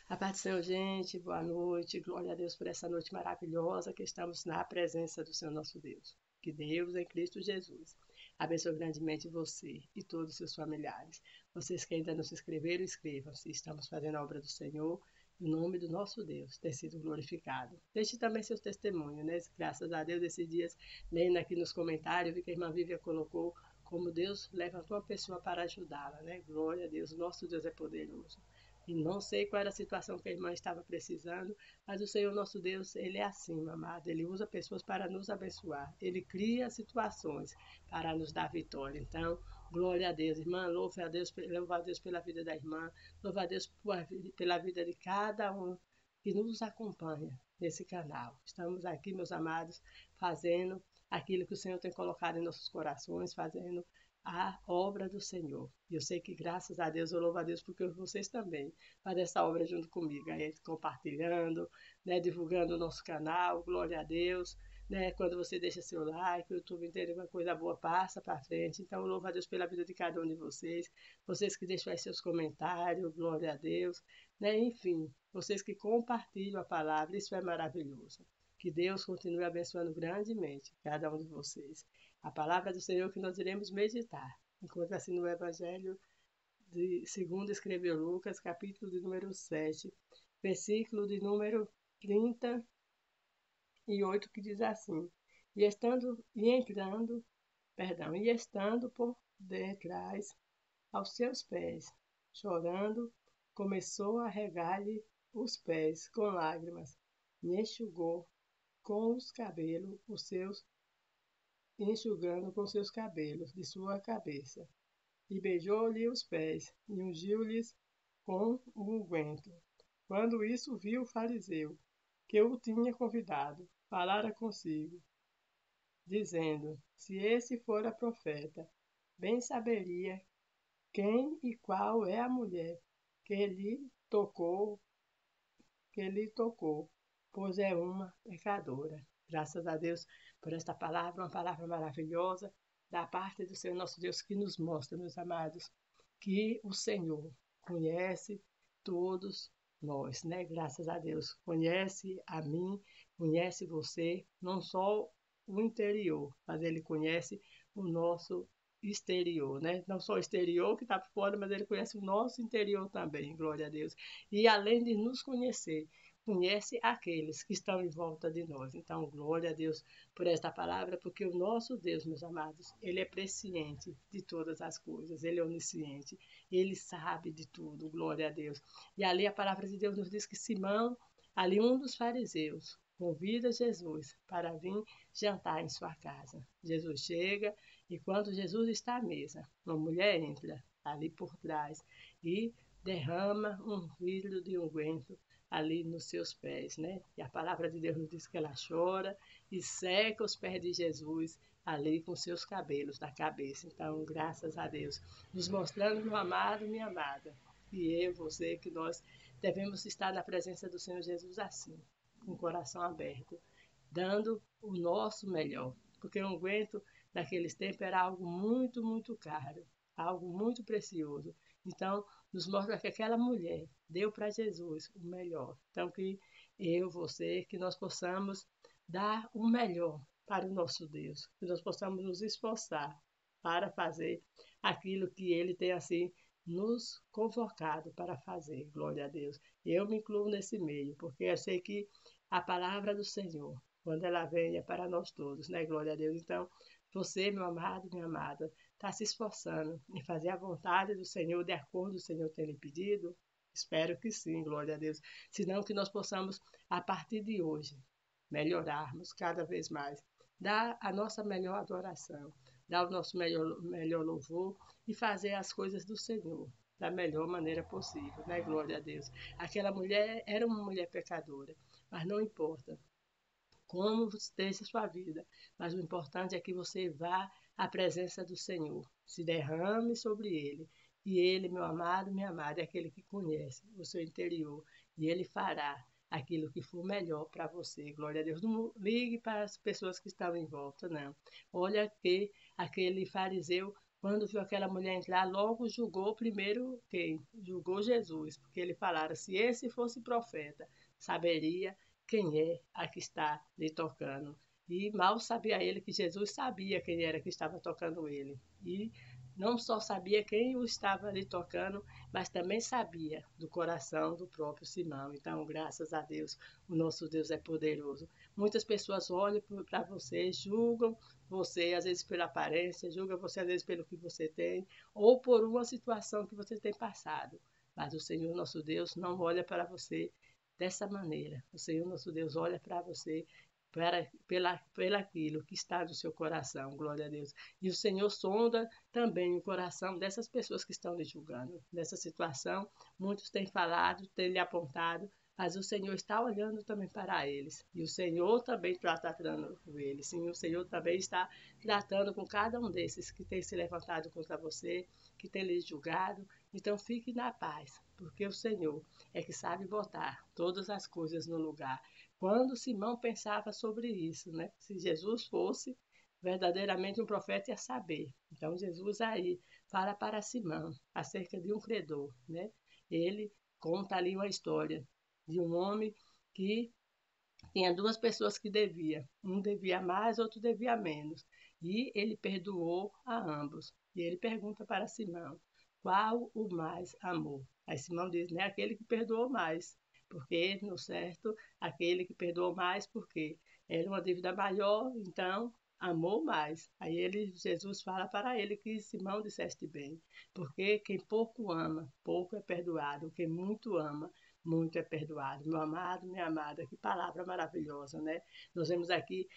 A paz do Senhor, gente, boa noite. Glória a Deus por essa noite maravilhosa que estamos na presença do Senhor nosso Deus. Que Deus em Cristo Jesus abençoe grandemente você e todos os seus familiares. Vocês que ainda não se inscreveram, inscrevam-se. Estamos fazendo a obra do Senhor. O nome do nosso Deus tem sido glorificado. Deixe também seus testemunhos, né? Graças a Deus, esses dias, lendo aqui nos comentários, vi que a irmã Vívia colocou como Deus levantou uma pessoa para ajudá-la, né? Glória a Deus, nosso Deus é poderoso. E não sei qual era a situação que a irmã estava precisando, mas o Senhor nosso Deus, Ele é assim, amado. Ele usa pessoas para nos abençoar. Ele cria situações para nos dar vitória. Então, glória a Deus. Irmã, louva a Deus pela vida da irmã, louva a Deus pela vida de cada um que nos acompanha nesse canal. Estamos aqui, meus amados, fazendo aquilo que o Senhor tem colocado em nossos corações, fazendo a obra do Senhor. E eu sei que graças a Deus, eu louvo a Deus porque vocês também fazem essa obra junto comigo, aí compartilhando, né, divulgando o nosso canal, glória a Deus, né, quando você deixa seu like, o YouTube inteiro uma coisa boa passa para frente. Então eu louvo a Deus pela vida de cada um de vocês, vocês que deixam aí seus comentários, glória a Deus, né, enfim, vocês que compartilham a palavra, isso é maravilhoso. Que Deus continue abençoando grandemente cada um de vocês. A palavra do Senhor que nós iremos meditar. Encontra-se no Evangelho segundo escreveu Lucas, capítulo de número 7, versículo de número 38, que diz assim: e estando por detrás aos seus pés, chorando, começou a regar-lhe os pés com lágrimas, e com os cabelos os seus enxugando com seus cabelos de sua cabeça, e beijou-lhe os pés, e ungiu-lhes com o unguento. Quando isso viu o fariseu, que o tinha convidado, falara consigo, dizendo: se esse fora profeta, bem saberia quem e qual é a mulher que lhe tocou, pois é uma pecadora. Graças a Deus por esta palavra, uma palavra maravilhosa da parte do Senhor nosso Deus que nos mostra, meus amados, que o Senhor conhece todos nós, né? Graças a Deus. Conhece a mim, conhece você, não só o interior, mas Ele conhece o nosso exterior, né? Não só o exterior que está por fora, mas Ele conhece o nosso interior também, glória a Deus. E além de nos conhecer, conhece aqueles que estão em volta de nós. Então, glória a Deus por esta palavra, porque o nosso Deus, meus amados, Ele é presciente de todas as coisas, Ele é onisciente, Ele sabe de tudo, glória a Deus. E ali a palavra de Deus nos diz que Simão, ali um dos fariseus, convida Jesus para vir jantar em sua casa. Jesus chega e quando Jesus está à mesa, uma mulher entra ali por trás e derrama um vidro de unguento ali nos seus pés, né? E a palavra de Deus nos diz que ela chora e seca os pés de Jesus ali com seus cabelos da cabeça. Então, graças a Deus, nos mostrando, meu amado, minha amada, e eu, você, que nós devemos estar na presença do Senhor Jesus assim, com o coração aberto, dando o nosso melhor, porque o unguento naqueles tempos era algo muito, muito caro, algo muito precioso. Então, nos mostra que aquela mulher deu para Jesus o melhor. Então, que eu, você, que nós possamos dar o melhor para o nosso Deus, que nós possamos nos esforçar para fazer aquilo que Ele tem assim nos convocado para fazer. Glória a Deus. Eu me incluo nesse meio, porque eu sei que a palavra do Senhor, quando ela vem, é para nós todos, né? Glória a Deus. Então, você, meu amado, minha amada, está se esforçando em fazer a vontade do Senhor de acordo com o Senhor tem lhe pedido? Espero que sim, glória a Deus. Senão que nós possamos, a partir de hoje, melhorarmos cada vez mais. Dar a nossa melhor adoração, dar o nosso melhor louvor e fazer as coisas do Senhor da melhor maneira possível, né? Glória a Deus. Aquela mulher era uma mulher pecadora, mas não importa como esteja a sua vida, mas o importante é que você vá à presença do Senhor, se derrame sobre Ele, e Ele, meu amado, minha amada, é aquele que conhece o seu interior, e Ele fará aquilo que for melhor para você. Glória a Deus. Não ligue para as pessoas que estão em volta, não. Olha que aquele fariseu quando viu aquela mulher entrar, logo julgou primeiro quem? Julgou Jesus, porque ele falara, se esse fosse profeta, saberia quem é a que está lhe tocando. E mal sabia ele que Jesus sabia quem era que estava tocando ele. E não só sabia quem o estava lhe tocando, mas também sabia do coração do próprio Simão. Então, graças a Deus, o nosso Deus é poderoso. Muitas pessoas olham para você, julgam você, às vezes pela aparência, julgam você, às vezes pelo que você tem, ou por uma situação que você tem passado. Mas o Senhor, nosso Deus, não olha para você dessa maneira. O Senhor, nosso Deus, olha para você pela aquilo que está no seu coração, glória a Deus. E o Senhor sonda também o coração dessas pessoas que estão lhe julgando. Nessa situação, muitos têm falado, têm lhe apontado, mas o Senhor está olhando também para eles. E o Senhor também está tratando com eles. Sim, o Senhor também está tratando com cada um desses que tem se levantado contra você, que tem lhe julgado. Então fique na paz, porque o Senhor é que sabe botar todas as coisas no lugar. Quando Simão pensava sobre isso, né? Se Jesus fosse verdadeiramente um profeta, ia saber. Então Jesus aí fala para Simão acerca de um credor, né? Ele conta ali uma história de um homem que tinha duas pessoas que devia. Um devia mais, outro devia menos. E ele perdoou a ambos. E ele pergunta para Simão, qual o mais amou? Aí Simão diz, né, aquele que perdoou mais. Porque, no certo, aquele que perdoou mais, porque era uma dívida maior, então amou mais. Aí Jesus fala para ele que Simão disseste bem, porque quem pouco ama, pouco é perdoado, quem muito ama, muito é perdoado. Meu amado, minha amada, que palavra maravilhosa, né? Nós vemos aqui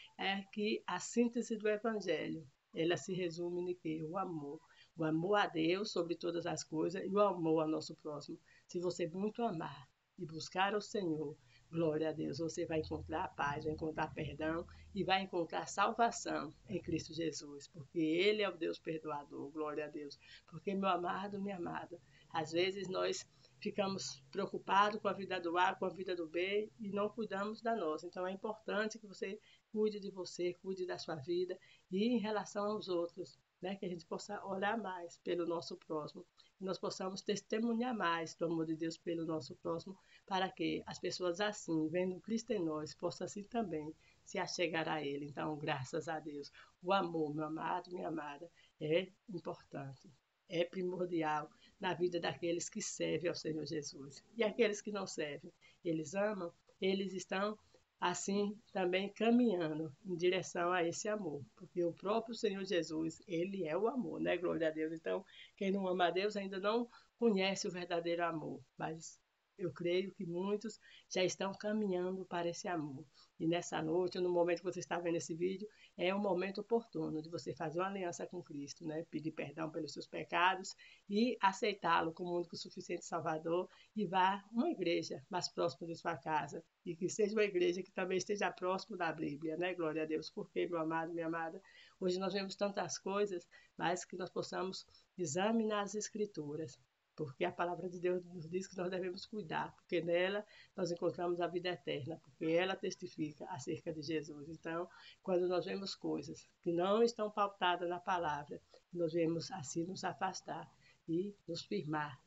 que a síntese do Evangelho, ela se resume em que? O amor. O amor a Deus sobre todas as coisas e o amor ao nosso próximo. Se você muito amar e buscar o Senhor, glória a Deus, você vai encontrar paz, vai encontrar perdão e vai encontrar salvação em Cristo Jesus, porque Ele é o Deus perdoador, glória a Deus. Porque, meu amado, minha amada, às vezes nós ficamos preocupados com a vida do A, com a vida do B e não cuidamos da nossa. Então é importante que você cuide de você, cuide da sua vida e em relação aos outros, né, que a gente possa orar mais pelo nosso próximo, que nós possamos testemunhar mais do amor de Deus pelo nosso próximo, para que as pessoas assim, vendo Cristo em nós, possam assim também se achegar a Ele. Então, graças a Deus, o amor, meu amado, minha amada, é importante, é primordial na vida daqueles que servem ao Senhor Jesus. E aqueles que não servem, eles amam, eles estão assim também caminhando em direção a esse amor, porque o próprio Senhor Jesus, ele é o amor, né? Glória a Deus. Então, quem não ama a Deus ainda não conhece o verdadeiro amor, mas eu creio que muitos já estão caminhando para esse amor. E nessa noite, ou no momento que você está vendo esse vídeo, é um momento oportuno de você fazer uma aliança com Cristo, né? Pedir perdão pelos seus pecados e aceitá-lo como único e suficiente Salvador, e vá a uma igreja mais próxima de sua casa, e que seja uma igreja que também esteja próximo da Bíblia, né? Glória a Deus. Porque, meu amado, minha amada, hoje nós vemos tantas coisas, mas que nós possamos examinar as Escrituras, porque a palavra de Deus nos diz que nós devemos cuidar, porque nela nós encontramos a vida eterna, porque ela testifica acerca de Jesus. Então, quando nós vemos coisas que não estão pautadas na palavra, nós devemos assim nos afastar e nos firmar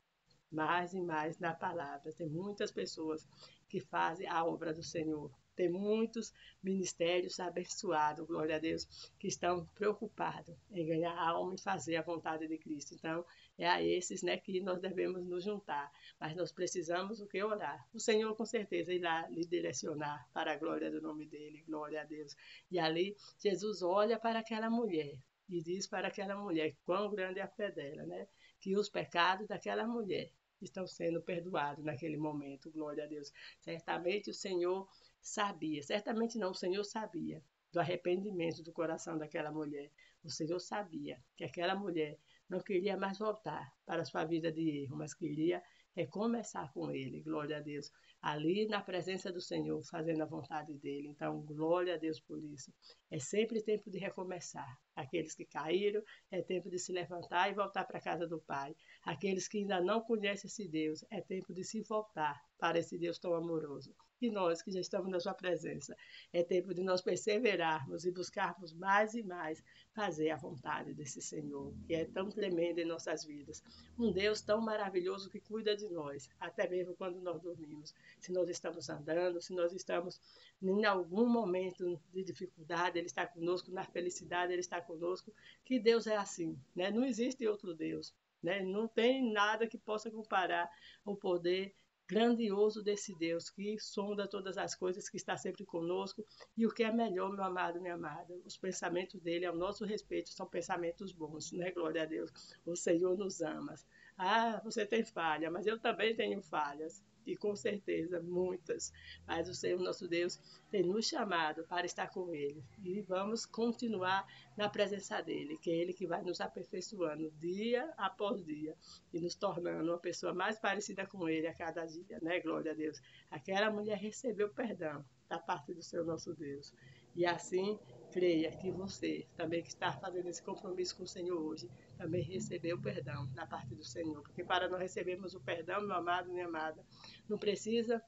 mais e mais na palavra. Tem muitas pessoas que fazem a obra do Senhor. Tem muitos ministérios abençoados, glória a Deus, que estão preocupados em ganhar alma e fazer a vontade de Cristo. Então, é a esses, né, que nós devemos nos juntar. Mas nós precisamos o que? Orar. O Senhor, com certeza, irá lhe direcionar para a glória do nome dele, glória a Deus. E ali, Jesus olha para aquela mulher e diz para aquela mulher quão grande é a fé dela, né? Que os pecados daquela mulher estão sendo perdoados naquele momento, glória a Deus. Certamente o Senhor sabia, certamente não, o Senhor sabia do arrependimento do coração daquela mulher. O Senhor sabia que aquela mulher não queria mais voltar para a sua vida de erro, mas queria recomeçar com Ele, glória a Deus, ali na presença do Senhor, fazendo a vontade dEle. Então, glória a Deus por isso. É sempre tempo de recomeçar. Aqueles que caíram, é tempo de se levantar e voltar para a casa do Pai. Aqueles que ainda não conhecem esse Deus, é tempo de se voltar para esse Deus tão amoroso. E nós que já estamos na sua presença, é tempo de nós perseverarmos e buscarmos mais e mais fazer a vontade desse Senhor, que é tão tremendo em nossas vidas. Um Deus tão maravilhoso que cuida de nós, até mesmo quando nós dormimos. Se nós estamos andando, se nós estamos em algum momento de dificuldade, Ele está conosco, na felicidade Ele está conosco, que Deus é assim, né? Não existe outro Deus, né? Não tem nada que possa comparar o poder grandioso desse Deus que sonda todas as coisas, que está sempre conosco. E o que é melhor, meu amado, minha amada, os pensamentos dele ao nosso respeito são pensamentos bons, né? Glória a Deus. O Senhor nos ama. Ah, você tem falha, mas eu também tenho falhas. E com certeza, muitas. Mas o Senhor, nosso Deus, tem nos chamado para estar com Ele. E vamos continuar na presença dEle, que é Ele que vai nos aperfeiçoando dia após dia e nos tornando uma pessoa mais parecida com Ele a cada dia, né? Glória a Deus. Aquela mulher recebeu perdão da parte do Senhor, nosso Deus. E assim, creia que você, também que está fazendo esse compromisso com o Senhor hoje, também recebeu o perdão da parte do Senhor. Porque para nós recebermos o perdão, meu amado, minha amada, não precisa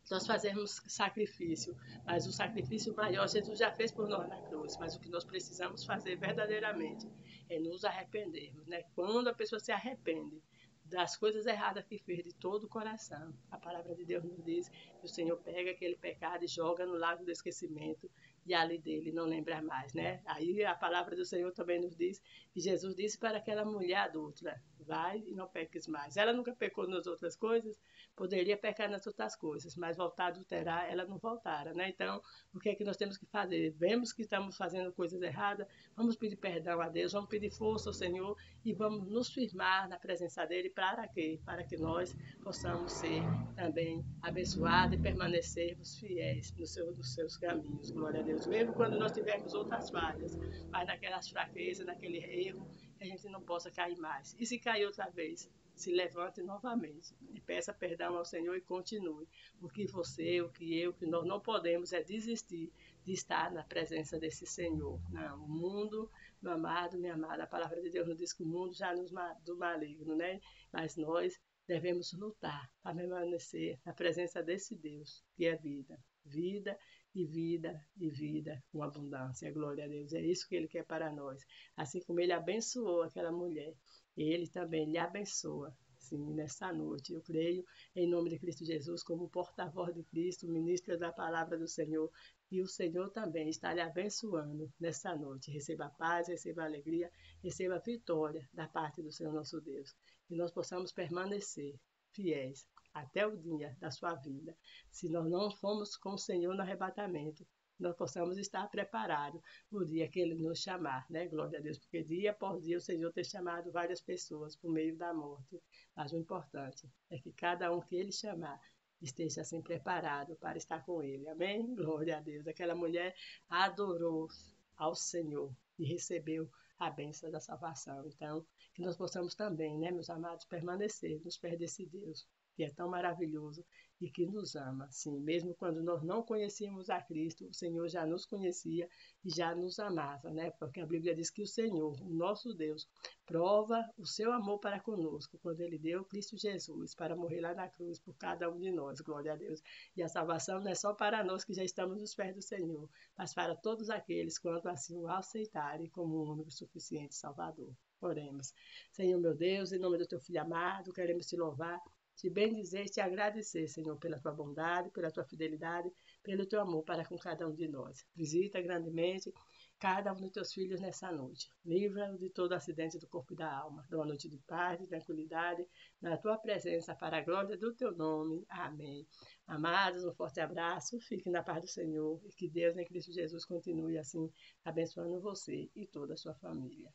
nós fazermos sacrifício, mas o sacrifício maior Jesus já fez por nós na cruz. Mas o que nós precisamos fazer verdadeiramente é nos arrependermos, né? Quando a pessoa se arrepende das coisas erradas que fez de todo o coração, a palavra de Deus nos diz que o Senhor pega aquele pecado e joga no lago do esquecimento, e ali dele não lembra mais, né? Aí a palavra do Senhor também nos diz que Jesus disse para aquela mulher adulta: vai e não peques mais. Ela nunca pecou nas outras coisas, poderia pecar nas outras coisas, mas voltar a adulterar, ela não voltara, né? Então, o que é que nós temos que fazer? Vemos que estamos fazendo coisas erradas, vamos pedir perdão a Deus, vamos pedir força ao Senhor e vamos nos firmar na presença dele. Para quê? Para que nós possamos ser também abençoados e permanecermos fiéis nos seus caminhos. Glória a Deus. Mesmo quando nós tivermos outras falhas, mas naquelas fraquezas, naquele erro, que a gente não possa cair mais. E se cair outra vez, se levante novamente e peça perdão ao Senhor e continue. O que você, o que eu, o que nós não podemos é desistir de estar na presença desse Senhor. Não, o mundo, meu amado, minha amada, a palavra de Deus nos diz que o mundo já nos do maligno, né? Mas nós devemos lutar para permanecer na presença desse Deus, que é vida. Vida e vida e vida com abundância. Glória a Deus. É isso que Ele quer para nós. Assim como Ele abençoou aquela mulher, Ele também lhe abençoa. Sim, nessa noite. Eu creio em nome de Cristo Jesus, como porta-voz de Cristo, ministro da palavra do Senhor, e o Senhor também está lhe abençoando nessa noite. Receba paz, receba alegria, receba vitória da parte do Senhor nosso Deus. Que nós possamos permanecer fiéis até o dia da sua vida. Se nós não formos com o Senhor no arrebatamento, nós possamos estar preparados no dia que Ele nos chamar, né? Glória a Deus, porque dia por dia o Senhor tem chamado várias pessoas por meio da morte. Mas o importante é que cada um que Ele chamar esteja assim preparado para estar com Ele. Amém? Glória a Deus. Aquela mulher adorou ao Senhor e recebeu a bênção da salvação. Então, que nós possamos também, né, meus amados, permanecer nos pés desse Deus, que é tão maravilhoso e que nos ama. Sim, mesmo quando nós não conhecíamos a Cristo, o Senhor já nos conhecia e já nos amava, né? Porque a Bíblia diz que o Senhor, o nosso Deus, prova o seu amor para conosco, quando Ele deu Cristo Jesus para morrer lá na cruz por cada um de nós. Glória a Deus. E a salvação não é só para nós que já estamos nos pés do Senhor, mas para todos aqueles quanto assim o aceitarem como um único suficiente Salvador. Oremos. Senhor meu Deus, em nome do teu Filho amado, queremos te louvar, te bendizer e te agradecer, Senhor, pela tua bondade, pela tua fidelidade, pelo teu amor para com cada um de nós. Visita grandemente cada um dos teus filhos nessa noite. Livra-o de todo acidente do corpo e da alma. Dá uma noite de paz, de tranquilidade, na tua presença, para a glória do teu nome. Amém. Amados, um forte abraço, fique na paz do Senhor e que Deus em Cristo Jesus continue assim abençoando você e toda a sua família.